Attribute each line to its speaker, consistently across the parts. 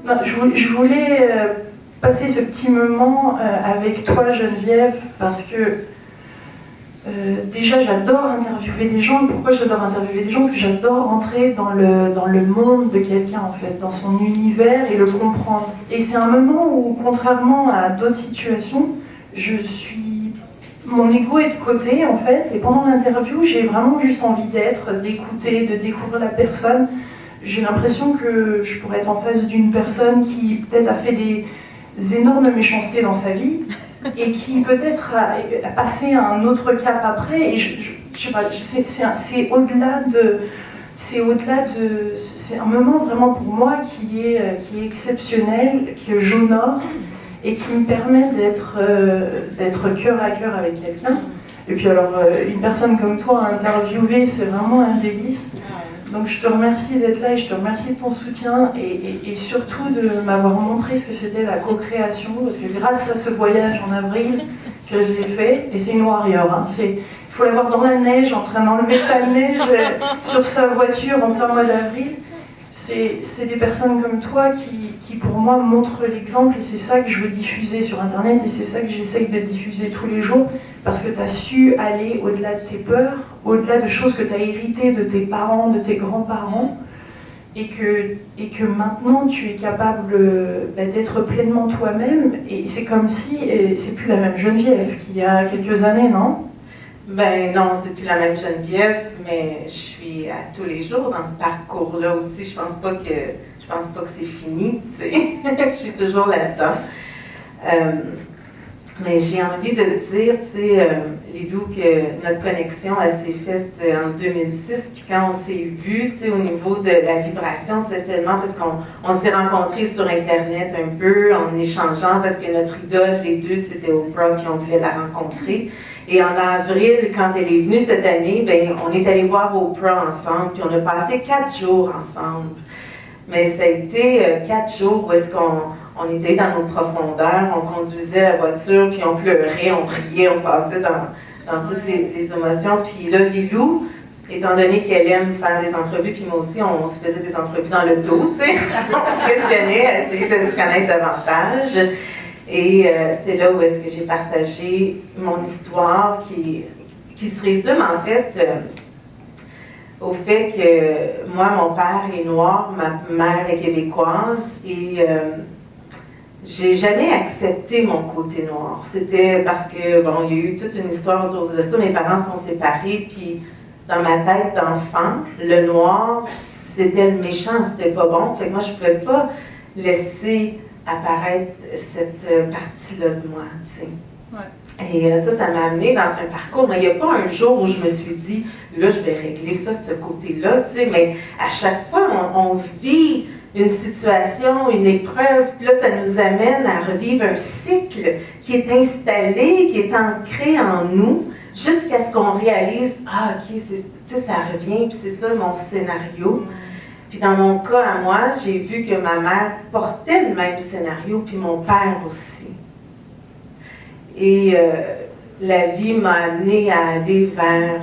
Speaker 1: Non, je voulais passer ce petit moment avec toi, Geneviève, parce que déjà j'adore interviewer des gens. Pourquoi j'adore interviewer des gens? Parce que j'adore entrer dans le monde de quelqu'un, en fait, dans son univers et le comprendre. Et c'est un moment où, contrairement à d'autres situations, mon ego est de côté, en fait, et pendant l'interview, j'ai vraiment juste envie d'écouter, de découvrir la personne. J'ai l'impression que je pourrais être en face d'une personne qui peut-être a fait des énormes méchancetés dans sa vie et qui peut-être a passé à un autre cap après. Et je sais pas, c'est au-delà de... C'est un moment vraiment pour moi qui est exceptionnel, que j'honore et qui me permet d'être cœur à cœur avec quelqu'un. Et puis alors, une personne comme toi à interviewer, c'est vraiment un délice. Donc je te remercie d'être là et je te remercie de ton soutien et surtout de m'avoir montré ce que c'était la co-création, parce que grâce à ce voyage en avril que j'ai fait, et c'est une warrior, hein, il faut la voir dans la neige, en train d'enlever sa neige sur sa voiture en plein mois d'avril. C'est des personnes comme toi qui pour moi montrent l'exemple, et c'est ça que je veux diffuser sur Internet, et c'est ça que j'essaye de diffuser tous les jours, parce que tu as su aller au-delà de tes peurs, au-delà de choses que tu as héritées de tes parents, de tes grands-parents, et que maintenant tu es capable d'être pleinement toi-même, et c'est comme si c'est plus la même Geneviève qu'il y a quelques années, non?
Speaker 2: Ben non, c'est plus la même Geneviève, mais je suis à tous les jours dans ce parcours-là aussi. Je pense pas que c'est fini, tu sais. Je suis toujours là-dedans. Mais j'ai envie de te dire, tu sais, Lilou, que notre connexion, elle s'est faite en 2006, puis quand on s'est vu, tu sais, au niveau de la vibration, c'était tellement parce qu'on s'est rencontrés sur Internet un peu, en échangeant, parce que notre idole, les deux, c'était Oprah, puis on voulait la rencontrer. Et en avril, quand elle est venue cette année, ben, on est allé voir Oprah ensemble, puis on a passé 4 jours ensemble. Mais ça a été 4 jours où est-ce qu'on était dans nos profondeurs, on conduisait la voiture, puis on pleurait, on riait, on passait dans toutes les émotions. Puis là, Lilou, étant donné qu'elle aime faire des entrevues, puis moi aussi, on se faisait des entrevues dans le dos, tu sais, on se questionnait, essayer de se connaître davantage. Et c'est là où est-ce que j'ai partagé mon histoire qui se résume en fait au fait que moi, mon père est noir, ma mère est québécoise et j'ai jamais accepté mon côté noir. C'était parce que, bon, il y a eu toute une histoire autour de ça, mes parents sont séparés, puis dans ma tête d'enfant, le noir, c'était le méchant, c'était pas bon. Fait que moi, je pouvais pas laisser apparaître cette partie-là de moi, tu sais. Ouais. Et ça m'a amené dans un parcours, mais il n'y a pas un jour où je me suis dit, là, je vais régler ça, ce côté-là, tu sais, mais à chaque fois, on vit une situation, une épreuve, puis là, ça nous amène à revivre un cycle qui est installé, qui est ancré en nous, jusqu'à ce qu'on réalise, ah, ok, tu sais, ça revient, puis c'est ça mon scénario. Puis dans mon cas à moi, j'ai vu que ma mère portait le même scénario, puis mon père aussi. Et la vie m'a amenée à aller vers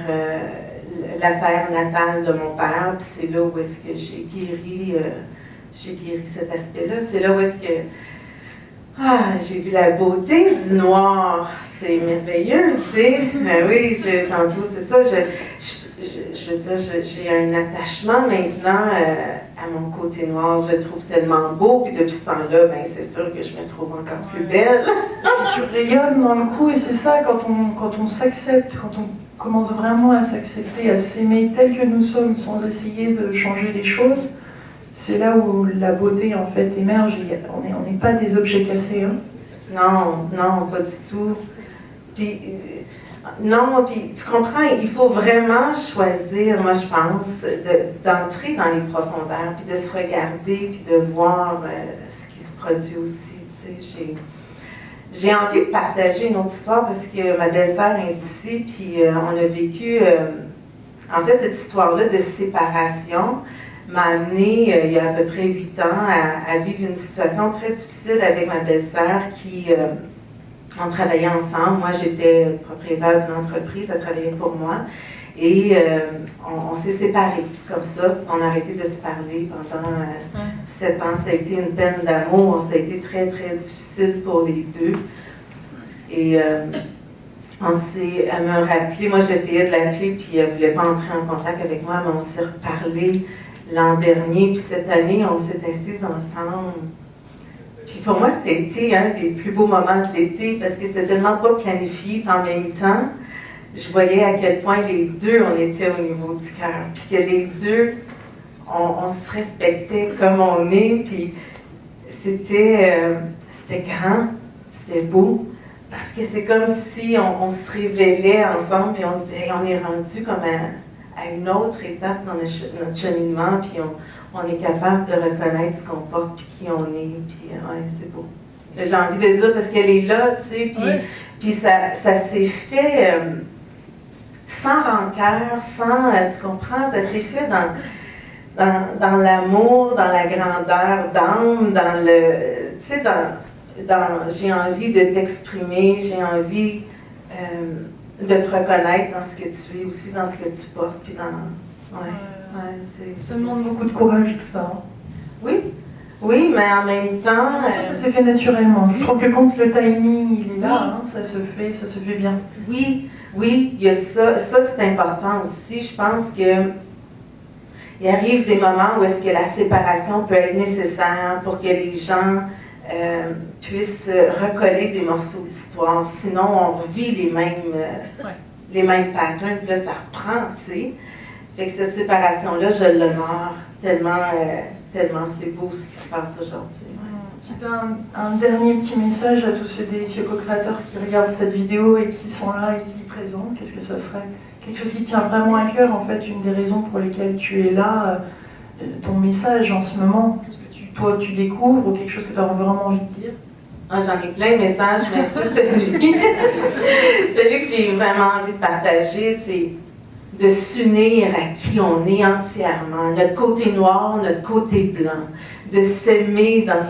Speaker 2: la terre natale de mon père, puis c'est là où est-ce que j'ai guéri cet aspect-là. C'est là où est-ce que j'ai vu la beauté du noir. C'est merveilleux, tu sais. Ben oui, tantôt, c'est ça. Je veux dire, j'ai un attachement maintenant à mon côté noir. Je le trouve tellement beau. Puis depuis ce temps-là, ben, c'est sûr que je me trouve encore plus belle.
Speaker 1: Puis tu rayonnes dans le coup, et c'est ça, quand on s'accepte, quand on commence vraiment à s'accepter, à s'aimer tel que nous sommes, sans essayer de changer les choses, c'est là où la beauté, en fait, émerge. On n'est pas des objets cassés, hein.
Speaker 2: Non, pas du tout. Puis... non, puis tu comprends, il faut vraiment choisir, moi je pense, d'entrer dans les profondeurs, puis de se regarder, puis de voir ce qui se produit aussi. Tu sais, j'ai envie de partager une autre histoire parce que ma belle-sœur est d'ici, puis on a vécu, en fait, cette histoire-là de séparation m'a amenée, il y a à peu près 8 ans, à vivre une situation très difficile avec ma belle-sœur qui... on travaillait ensemble. Moi, j'étais propriétaire d'une entreprise, elle travaillait pour moi. Et on s'est séparés comme ça. On a arrêté de se parler pendant 7 ans. Ça a été une peine d'amour. Ça a été très, très difficile pour les deux. Et elle m'a rappelé, moi j'essayais de l'appeler, puis elle ne voulait pas entrer en contact avec moi, mais on s'est reparlé l'an dernier, puis cette année, on s'est assis ensemble. Puis pour moi, ça a été un des plus beaux moments de l'été, parce que c'était tellement pas planifié, puis en même temps, je voyais à quel point les deux, on était au niveau du cœur, puis que les deux, on se respectait comme on est, puis c'était grand, c'était beau. Parce que c'est comme si on se révélait ensemble, puis on se disait, hey, on est rendu comme à une autre étape dans notre cheminement, puis on est capable de reconnaître ce qu'on porte, puis qui on est, puis ouais, c'est beau. J'ai envie de dire, parce qu'elle est là, tu sais, puis ça s'est fait sans rancœur, tu comprends, ça s'est fait dans l'amour, dans la grandeur d'âme, dans le, tu sais, j'ai envie de t'exprimer, j'ai envie de te reconnaître dans ce que tu es, aussi dans ce que tu portes, puis
Speaker 1: ça demande beaucoup de courage, tout ça.
Speaker 2: Oui, mais en même temps...
Speaker 1: ça s'est fait naturellement. Je trouve que quand le timing il est là, ça se fait bien.
Speaker 2: Oui, il y a ça. Ça, c'est important aussi. Je pense que il arrive des moments où est-ce que la séparation peut être nécessaire pour que les gens puissent recoller des morceaux d'histoire. Sinon, on revit les mêmes patterns, puis là, ça reprend, tu sais. Fait que cette séparation-là, je l'honore tellement c'est beau ce qui se passe aujourd'hui.
Speaker 1: Si tu as un dernier petit message à tous ces délicieux co-créateurs qui regardent cette vidéo et qui sont là, ici, présents, qu'est-ce que ça serait? Quelque chose qui tient vraiment à cœur, en fait, une des raisons pour lesquelles tu es là, ton message en ce moment, parce que toi, tu découvres, ou quelque chose que tu as vraiment envie de dire?
Speaker 2: J'en ai plein de messages, mais tu sais, celui que j'ai vraiment envie de partager, c'est de s'unir à qui on est entièrement, notre côté noir, notre côté blanc, de s'aimer dans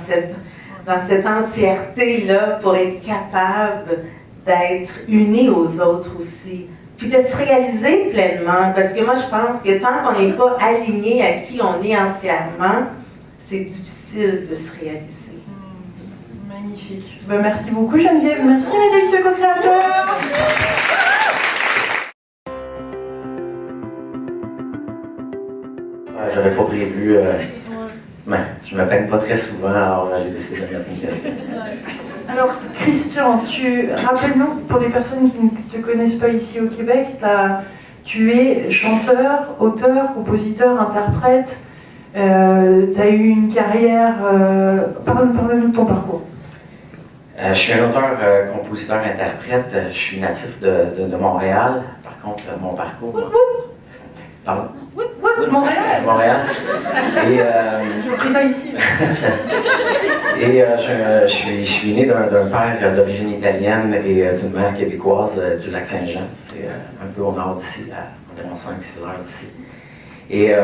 Speaker 2: cette entièreté-là pour être capable d'être unis aux autres aussi. Puis de se réaliser pleinement, parce que moi je pense que tant qu'on n'est pas aligné à qui on est entièrement, c'est difficile de se réaliser.
Speaker 1: Magnifique. Merci beaucoup Geneviève, merci mes délicieux co-créateurs.
Speaker 3: J'avais pas prévu, mais je me peigne pas très souvent, alors j'ai décidé de mettre une question.
Speaker 1: Alors Christian, rappelle-nous, pour les personnes qui ne te connaissent pas ici au Québec, tu es chanteur, auteur, compositeur, interprète, tu as eu une carrière, parle-nous de ton parcours.
Speaker 3: Je suis un auteur, compositeur, interprète, je suis natif de Montréal, par contre mon parcours... Pardon?
Speaker 1: Montréal.
Speaker 3: Montréal. Et,
Speaker 1: j'ai pris ça ici.
Speaker 3: Et je suis né d'un père d'origine italienne et d'une mère québécoise du lac Saint-Jean. C'est un peu au nord d'ici, à environ 5-6 heures d'ici. Et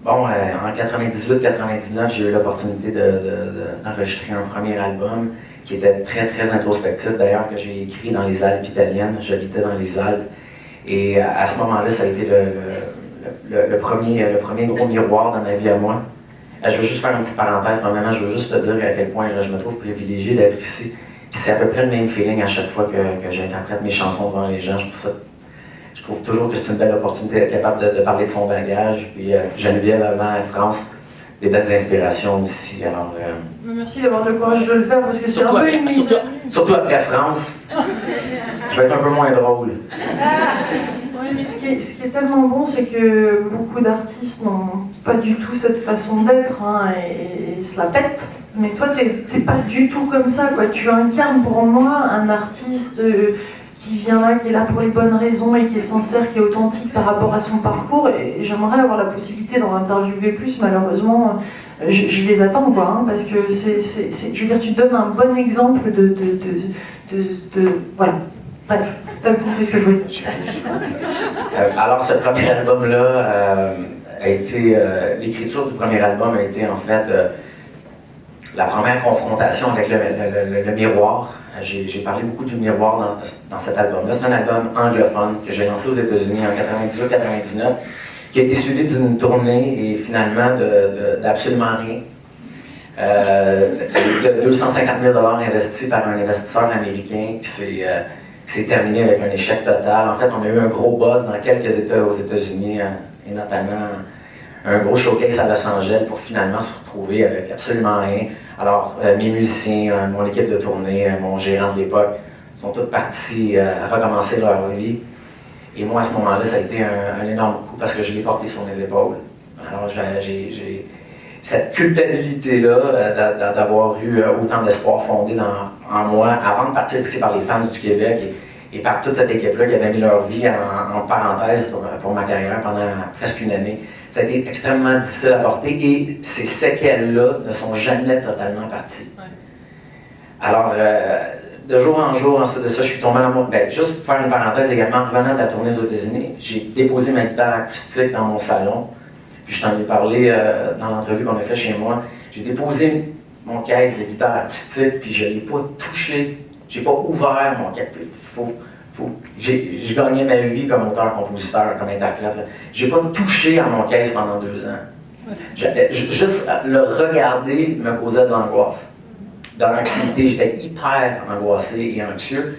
Speaker 3: en 98-99, j'ai eu l'opportunité d'enregistrer un premier album qui était très, très introspectif, d'ailleurs, que j'ai écrit dans les Alpes italiennes. J'habitais dans les Alpes. Et à ce moment-là, ça a été le premier gros miroir dans ma vie à moi. Je veux juste faire une petite parenthèse. Premièrement, je veux juste te dire à quel point je me trouve privilégié d'être ici. Puis c'est à peu près le même feeling à chaque fois que j'interprète mes chansons devant les gens. Je trouve toujours que c'est une belle opportunité d'être capable de parler de son bagage. Puis Geneviève, avant France, des belles inspirations aussi. Alors,
Speaker 1: merci d'avoir le courage de le faire parce que c'est un peu une mise.
Speaker 3: Surtout après France, je vais être un peu moins drôle.
Speaker 1: Oui, mais ce qui est tellement bon, c'est que beaucoup d'artistes n'ont pas du tout cette façon d'être et se la pètent. Mais toi, t'es pas du tout comme ça, quoi. Tu incarnes pour moi un artiste qui vient là, qui est là pour les bonnes raisons et qui est sincère, qui est authentique par rapport à son parcours. Et j'aimerais avoir la possibilité d'en interviewer plus, malheureusement. Je les attends, quoi, parce que je veux dire, tu donnes un bon exemple de voilà. Bref, t'as compris ce que je voulais dire.
Speaker 3: Alors, ce premier album-là a été... l'écriture du premier album a été, en fait, la première confrontation avec le miroir. J'ai parlé beaucoup du miroir dans cet album-là. C'est un album anglophone que j'ai lancé aux États-Unis en 98-99, qui a été suivi d'une tournée et finalement d'absolument rien. De 250 000 $ investis par un investisseur américain qui s'est terminé avec un échec total. En fait, on a eu un gros buzz dans quelques États aux États-Unis, et notamment un gros showcase à Los Angeles pour finalement se retrouver avec absolument rien. Alors, mes musiciens, mon équipe de tournée, mon gérant de l'époque, sont tous partis à recommencer leur vie. Et moi, à ce moment-là, ça a été un énorme coup parce que je l'ai porté sur mes épaules. Alors, j'ai cette culpabilité-là d'avoir eu autant d'espoir fondé en moi avant de partir ici par les fans du Québec et par toute cette équipe-là qui avait mis leur vie en parenthèse pour ma carrière pendant presque une année. Ça a été extrêmement difficile à porter et ces séquelles-là ne sont jamais totalement parties. Ouais. Alors, de jour en jour, ensuite de ça, je suis tombé en amour. Juste pour faire une parenthèse également, revenant de la tournée aux États-Unis, j'ai déposé ma guitare acoustique dans mon salon. Puis je t'en ai parlé dans l'entrevue qu'on a fait chez moi. J'ai déposé mon caisse de guitare acoustique, puis je ne l'ai pas touché. J'ai pas ouvert mon caisse. J'ai gagné ma vie comme auteur-compositeur, comme interprète. J'ai pas touché à mon caisse pendant 2 ans. Juste le regarder me causait de l'angoisse. De l'anxiété, j'étais hyper angoissé et anxieux.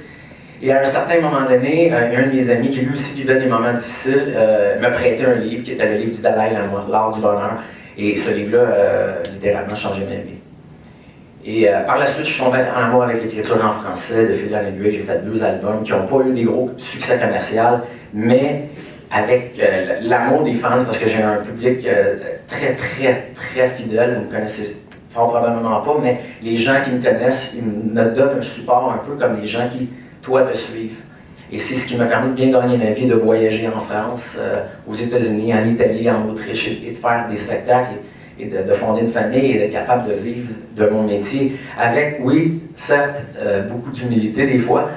Speaker 3: Et à un certain moment donné, un de mes amis qui lui aussi vivait des moments difficiles me prêtait un livre qui était le livre du Dalai Lama, L'Art du Bonheur. Et ce livre-là, littéralement, changé ma vie. Et par la suite, je suis tombé en amour avec l'écriture en français. De fil en aiguille, j'ai fait 2 albums qui n'ont pas eu des gros succès commerciaux, mais avec l'amour des fans, parce que j'ai un public très, très, très fidèle. Vous me connaissez fort probablement pas, mais les gens qui me connaissent, ils me donnent un support un peu comme les gens qui, toi, te suivent. Et c'est ce qui m'a permis de bien gagner ma vie, de voyager en France, aux États-Unis, en Italie, en Autriche, et de faire des spectacles. Et de fonder une famille et d'être capable de vivre de mon métier avec, oui, certes, beaucoup d'humilité des fois,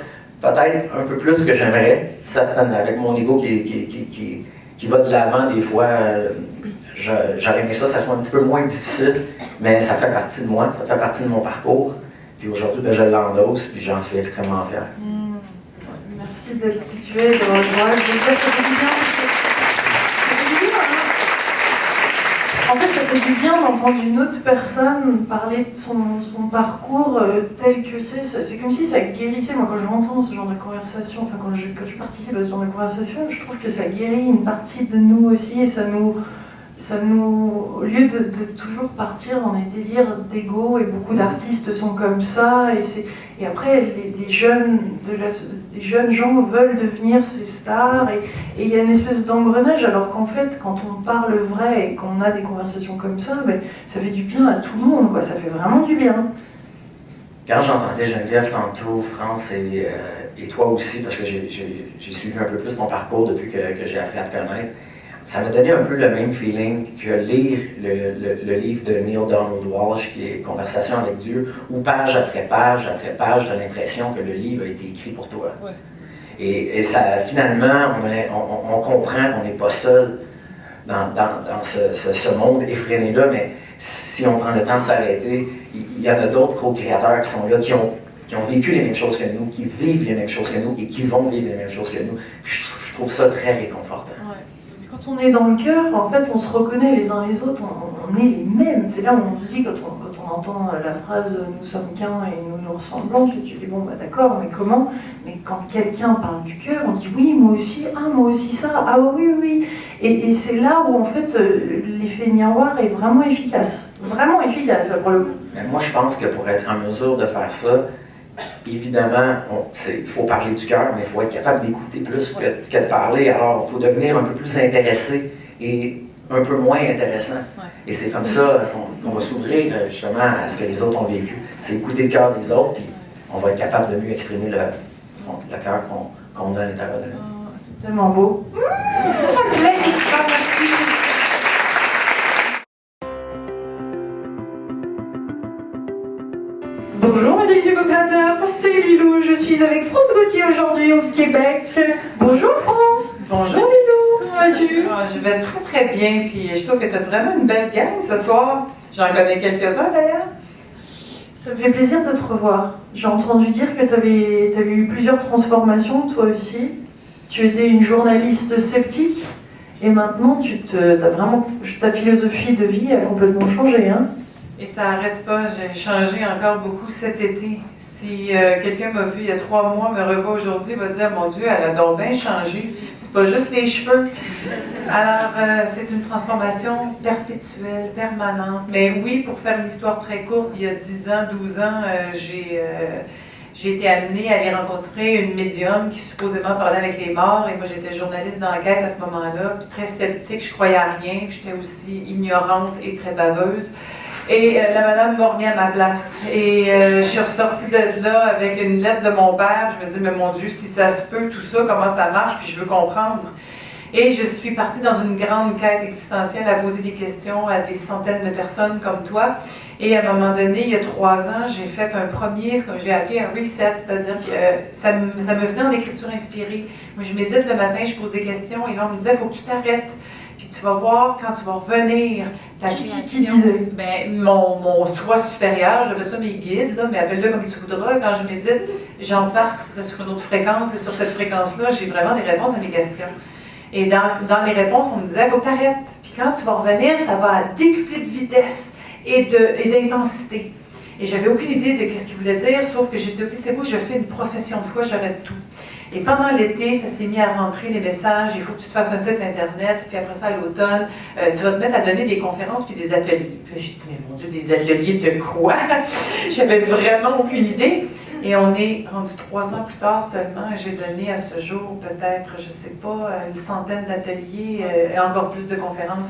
Speaker 3: peut-être un peu plus que j'aimerais, certaines, avec mon ego qui va de l'avant des fois, j'aurais aimé ça soit un petit peu moins difficile, mais ça fait partie de moi, ça fait partie de mon parcours, puis aujourd'hui, je l'endosse, puis j'en suis extrêmement fier.
Speaker 1: Merci d'être qui tu es, de rejoindre. En fait, ça fait du bien d'entendre une autre personne parler de son parcours tel que c'est. C'est comme si ça guérissait. Moi, quand j'entends ce genre de conversation, enfin, quand je participe à ce genre de conversation, je trouve que ça guérit une partie de nous aussi et ça nous au lieu de toujours partir dans des délires d'ego, et beaucoup d'artistes sont comme ça, et après les jeunes gens veulent devenir ces stars, et il y a une espèce d'engrenage, alors qu'en fait, quand on parle vrai et qu'on a des conversations comme ça, ça fait du bien à tout le monde, quoi. Ça fait vraiment du bien.
Speaker 3: Quand j'entendais Geneviève tantôt, France, et toi aussi, parce que j'ai suivi un peu plus ton parcours depuis que j'ai appris à te connaître, ça m'a donné un peu le même feeling que lire le livre de Neale Donald Walsch, qui est Conversation avec Dieu, où page après page, tu as l'impression que le livre a été écrit pour toi. Ouais. Et ça, finalement, on comprend qu'on n'est pas seul dans ce monde effréné-là, mais si on prend le temps de s'arrêter, il y en a d'autres co-créateurs qui sont là, qui ont vécu les mêmes choses que nous, qui vivent les mêmes choses que nous et qui vont vivre les mêmes choses que nous. Je trouve ça très réconfortant. Ouais.
Speaker 1: Quand on est dans le cœur, en fait, on se reconnaît les uns les autres, on est les mêmes. C'est là où on se dit, quand on entend la phrase « nous sommes qu'un et nous nous ressemblons », tu dis « bon, d'accord, mais comment ?» Mais quand quelqu'un parle du cœur, on dit « oui, moi aussi ça, ah oui, oui ». Et c'est là où, en fait, l'effet miroir est vraiment efficace. Vraiment efficace, pour le coup.
Speaker 3: Mais moi, je pense que pour être en mesure de faire ça, évidemment, il faut parler du cœur, mais il faut être capable d'écouter plus que de parler. Alors, il faut devenir un peu plus intéressé et un peu moins intéressant. Ouais. Et c'est comme ça qu'on va s'ouvrir justement à ce que les autres ont vécu. C'est écouter le cœur des autres, puis on va être capable de mieux exprimer le cœur qu'on a à l'intérieur de nous.
Speaker 1: C'est tellement beau. Merci. Bonjour mes délicieux co-créateurs, c'est Lilou, je suis avec France Gauthier aujourd'hui au Québec. Bonjour France.
Speaker 2: Bonjour Lilou.
Speaker 1: Comment vas-tu?
Speaker 2: Je vais très très bien, puis je trouve que tu as vraiment une belle gang ce soir. J'en connais quelques-uns d'ailleurs.
Speaker 1: Ça me fait plaisir de te revoir. J'ai entendu dire que tu avais eu plusieurs transformations, toi aussi. Tu étais une journaliste sceptique et maintenant ta philosophie de vie a complètement changé. Hein?
Speaker 4: Et ça n'arrête pas, j'ai changé encore beaucoup cet été. Si quelqu'un m'a vu il y a 3 mois, me revoit aujourd'hui, va dire « Mon Dieu, elle a donc bien changé. C'est pas juste les cheveux. » Alors, c'est une transformation perpétuelle, permanente. Mais oui, pour faire une histoire très courte, il y a 10 ans, 12 ans, j'ai été amenée à aller rencontrer une médium qui supposément parlait avec les morts. Et moi, j'étais journaliste d'enquête à ce moment-là, très sceptique, je croyais à rien. J'étais aussi ignorante et très baveuse. Et la madame m'a remis à ma place. Et je suis ressortie de là avec une lettre de mon père. Je me dis, mais mon Dieu, si ça se peut, tout ça, comment ça marche, puis je veux comprendre. Et je suis partie dans une grande quête existentielle à poser des questions à des centaines de personnes comme toi. Et à un moment donné, il y a 3 ans, j'ai fait un premier, ce que j'ai appelé un reset, c'est-à-dire que ça me venait en écriture inspirée. Moi, je médite le matin, je pose des questions, et là, on me disait, il faut que tu t'arrêtes. Puis tu vas voir, quand tu vas revenir, ta création.
Speaker 1: Qui disait?
Speaker 4: Ben, mon soi supérieur, j'avais ça mes guides, là, mais appelle-le comme tu voudras. Quand je médite, j'embarque sur une autre fréquence, et sur cette fréquence-là, j'ai vraiment des réponses à mes questions. Et dans les réponses, on me disait, il faut que tu arrêtes. Puis quand tu vas revenir, ça va décupler de vitesse et d'intensité. Et j'avais aucune idée de ce qu'il voulait dire, sauf que j'ai dit, ok, c'est beau, je fais une profession de foi, j'arrête tout. Et pendant l'été, ça s'est mis à rentrer les messages, il faut que tu te fasses un site internet, puis après ça, à l'automne, tu vas te mettre à donner des conférences puis des ateliers. Puis j'ai dit, mais mon Dieu, des ateliers de quoi? J'avais vraiment aucune idée. Et on est rendu 3 ans plus tard seulement, et j'ai donné à ce jour peut-être, je ne sais pas, une centaine d'ateliers et encore plus de conférences.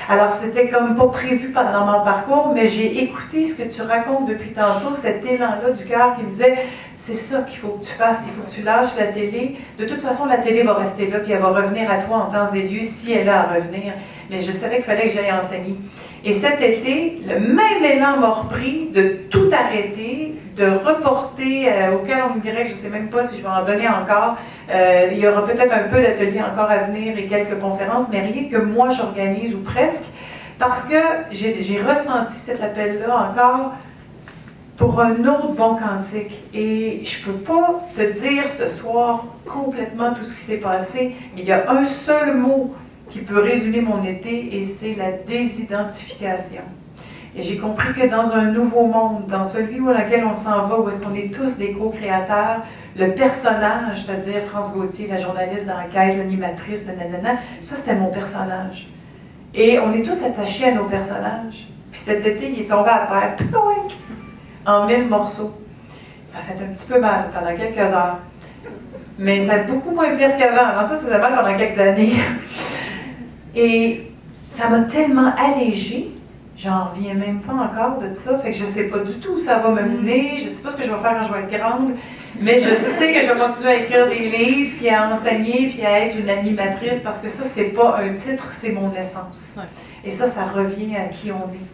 Speaker 4: Alors c'était comme pas prévu pendant mon parcours, mais j'ai écouté ce que tu racontes depuis tantôt, cet élan-là du cœur qui me disait, c'est ça qu'il faut que tu fasses, il faut que tu lâches la télé. De toute façon, la télé va rester là, puis elle va revenir à toi en temps et lieu si elle a à revenir. Mais je savais qu'il fallait que j'aille enseigner. Et cet été, le même élan m'a repris de tout arrêter, de reporter auquel on me dirait que je ne sais même pas si je vais en donner encore. Il y aura peut-être un peu d'ateliers encore à venir et quelques conférences, mais rien que moi j'organise ou presque, parce que j'ai ressenti cet appel-là encore pour un autre bon cantique. Et je ne peux pas te dire ce soir complètement tout ce qui s'est passé, mais il y a un seul mot qui peut résumer mon été, et c'est la désidentification. Et j'ai compris que dans un nouveau monde, dans celui dans lequel on s'en va, où est-ce qu'on est tous des co-créateurs, le personnage, c'est-à-dire France Gauthier, la journaliste d'enquête, l'animatrice, nanana, ça c'était mon personnage. Et on est tous attachés à nos personnages. Puis cet été, il est tombé à terre, en 1000 morceaux. Ça a fait un petit peu mal pendant quelques heures. Mais ça a beaucoup moins pire qu'avant. Avant ça faisait mal pendant quelques années. Et ça m'a tellement allégée, j'en reviens même pas encore de ça, fait que je sais pas du tout où ça va me mener, je sais pas ce que je vais faire quand je vais être grande, mais je sais que je vais continuer à écrire des livres, puis à enseigner, puis à être une animatrice, parce que ça, c'est pas un titre, c'est mon essence. Et ça revient à qui on est.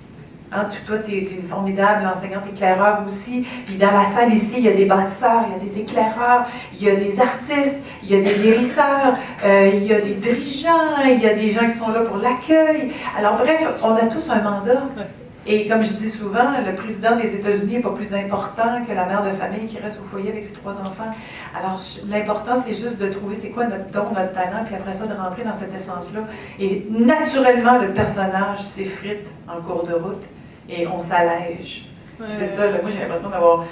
Speaker 4: Hein, toi, tu es une formidable enseignante éclaireur aussi. Puis dans la salle ici, il y a des bâtisseurs, il y a des éclaireurs, il y a des artistes, il y a des guérisseurs, il y a des dirigeants, il y a des gens qui sont là pour l'accueil. Alors bref, on a tous un mandat. Et comme je dis souvent, le président des États-Unis n'est pas plus important que la mère de famille qui reste au foyer avec ses 3 enfants. Alors l'important, c'est juste de trouver c'est quoi notre don, notre talent, puis après ça, de rentrer dans cette essence-là. Et naturellement, le personnage s'effrite en cours de route. Et on s'allège. C'est ça, là, moi j'ai l'impression d'avoir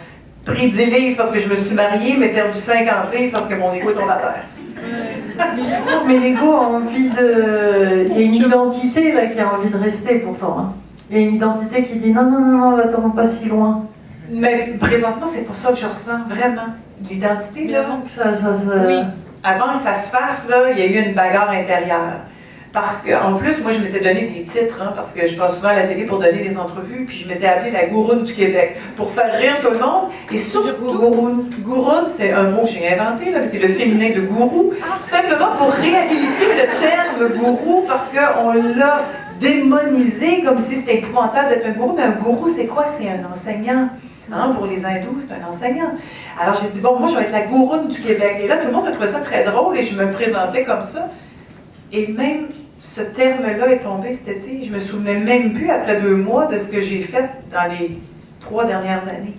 Speaker 4: pris 10 livres parce que je me suis mariée, mais perdu 50 livres parce que mon ego est tombé à terre.
Speaker 1: Mais l'ego a envie de... Il y a une identité là qui a envie de rester pourtant. Hein. Il y a une identité qui dit non, attends pas si loin.
Speaker 4: Mais présentement, c'est pour ça que je ressens vraiment l'identité.
Speaker 1: Mais avant que ça
Speaker 4: Oui, avant que ça se fasse, là, il y a eu une bagarre intérieure. Parce qu'en plus, moi, je m'étais donné des titres, hein, parce que je passe souvent à la télé pour donner des entrevues, puis je m'étais appelée la gouroune du Québec, pour faire rire tout le monde. Et surtout, gouroune, c'est un mot que j'ai inventé, là, mais c'est le féminin de gourou, simplement pour réhabiliter le terme gourou, parce qu'on l'a démonisé comme si c'était épouvantable d'être un gourou. Mais un gourou, c'est quoi? C'est un enseignant. Hein, pour les hindous, c'est un enseignant. Alors j'ai dit, bon, moi, je vais être la gouroune du Québec. Et là, tout le monde a trouvé ça très drôle, et je me présentais comme ça. Et même ce terme-là est tombé cet été. Je me souvenais même plus, après 2 mois, de ce que j'ai fait dans les 3 dernières années.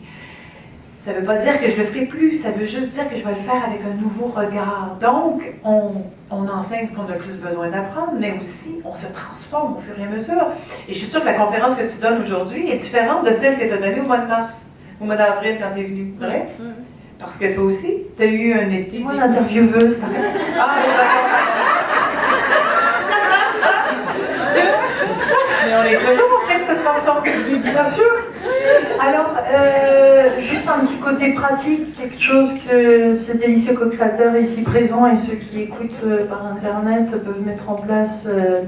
Speaker 4: Ça ne veut pas dire que je le ferai plus, ça veut juste dire que je vais le faire avec un nouveau regard. Donc, on enseigne ce qu'on a plus besoin d'apprendre, mais aussi on se transforme au fur et à mesure. Et je suis sûre que la conférence que tu donnes aujourd'hui est différente de celle que tu as donnée au mois de mars, au mois d'avril quand tu es venue. Vrai? Parce que toi aussi, tu as eu un été.
Speaker 1: Moi, l'intervieweuse, t'as
Speaker 4: Ah, oui, mais on est toujours en train de se transformer, bien sûr.
Speaker 1: Alors, juste un petit côté pratique, quelque chose que ces délicieux co-créateurs ici présents et ceux qui écoutent par Internet peuvent mettre en place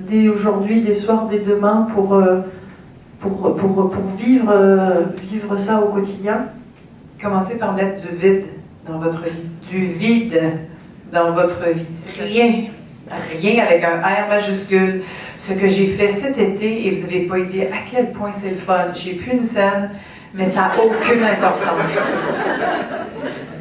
Speaker 1: dès aujourd'hui, dès soirs, dès demain pour vivre ça au quotidien.
Speaker 4: Commencez par mettre du vide dans votre vie. Du vide dans votre vie. C'est rien. Rien avec un R majuscule. Ce que j'ai fait cet été, et vous n'avez pas idée à quel point c'est le fun. J'ai plus une scène, mais ça n'a aucune importance.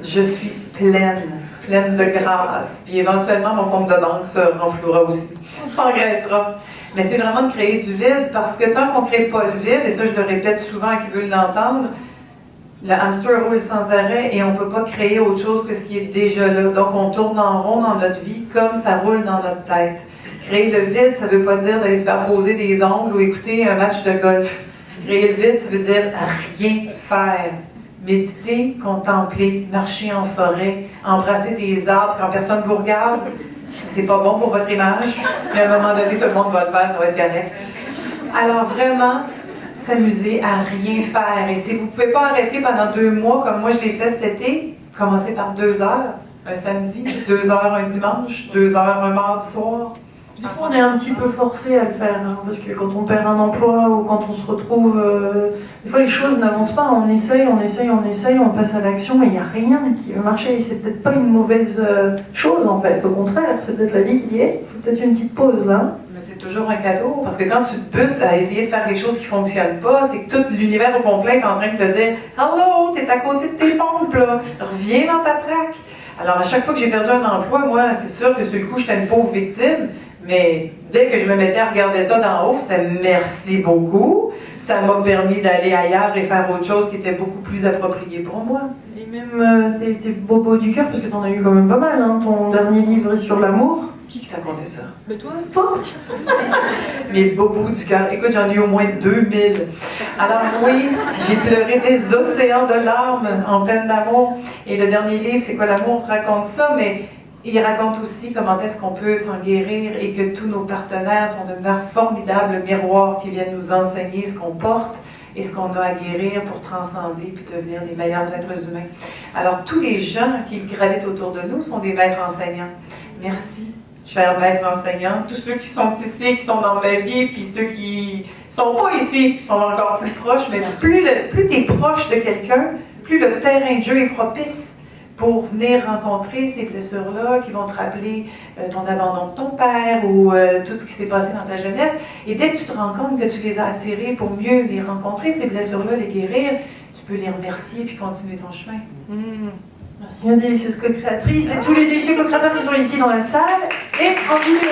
Speaker 4: Je suis pleine de grâce. Puis éventuellement, mon compte de banque se renflouera aussi. S'engraissera. Mais c'est vraiment de créer du vide, parce que tant qu'on ne crée pas le vide, et ça je le répète souvent à qui veut l'entendre, le hamster roule sans arrêt et on ne peut pas créer autre chose que ce qui est déjà là. Donc on tourne en rond dans notre vie comme ça roule dans notre tête. Créer le vide, ça ne veut pas dire d'aller se faire poser des ongles ou écouter un match de golf. Créer le vide, ça veut dire rien faire. Méditer, contempler, marcher en forêt, embrasser des arbres quand personne ne vous regarde. C'est pas bon pour votre image, mais à un moment donné, tout le monde va le faire, ça va être correct. Alors vraiment, s'amuser à rien faire. Et si vous ne pouvez pas arrêter pendant 2 mois, comme moi je l'ai fait cet été, commencez par 2 heures un samedi, 2 heures un dimanche, 2 heures un mardi soir.
Speaker 1: Des fois, on est un petit peu forcé à le faire, hein, parce que quand on perd un emploi ou quand on se retrouve... des fois, les choses n'avancent pas, on essaye, on passe à l'action et il n'y a rien qui veut marcher. Et c'est peut-être pas une mauvaise chose, en fait. Au contraire, c'est peut-être la vie qui y est. Il faut peut-être une petite pause, là.
Speaker 4: Mais c'est toujours un cadeau, parce que quand tu te butes à essayer de faire quelque chose qui ne fonctionne pas, c'est que tout l'univers au complet est en train de te dire « Hello, t'es à côté de tes pompes, là. Reviens dans ta traque. » Alors, à chaque fois que j'ai perdu un emploi, moi, c'est sûr que sur le coup, j'étais une pauvre victime. Mais dès que je me mettais à regarder ça d'en haut, c'était merci beaucoup. Ça m'a permis d'aller ailleurs et faire autre chose qui était beaucoup plus approprié pour moi.
Speaker 1: Et même tes bobos du cœur, parce que t'en as eu quand même pas mal, hein. Ton dernier livre est sur l'amour.
Speaker 4: Qui t'a conté ça?
Speaker 1: Mais toi, pas.
Speaker 4: Mes bobos du cœur. Écoute, j'en ai eu au moins 2000. Alors oui, j'ai pleuré des océans de larmes en peine d'amour. Et le dernier livre, C'est quoi l'amour, raconte ça, mais il raconte aussi comment est-ce qu'on peut s'en guérir et que tous nos partenaires sont de formidables miroirs qui viennent nous enseigner ce qu'on porte et ce qu'on a à guérir pour transcender puis devenir les meilleurs êtres humains. Alors, tous les gens qui gravitent autour de nous sont des maîtres enseignants. Merci, chers maîtres enseignants. Tous ceux qui sont ici, qui sont dans ma vie, puis ceux qui sont pas ici, qui sont encore plus proches, mais plus tu es proche de quelqu'un, plus le terrain de jeu est propice pour venir rencontrer ces blessures-là qui vont te rappeler ton abandon de ton père ou tout ce qui s'est passé dans ta jeunesse. Et dès que tu te rends compte que tu les as attirés pour mieux les rencontrer, ces blessures-là, les guérir, tu peux les remercier puis continuer ton chemin.
Speaker 1: Merci, ma délicieuse co-créatrice et tous les délicieux co-créateurs qui sont ici dans la salle et en vidéo.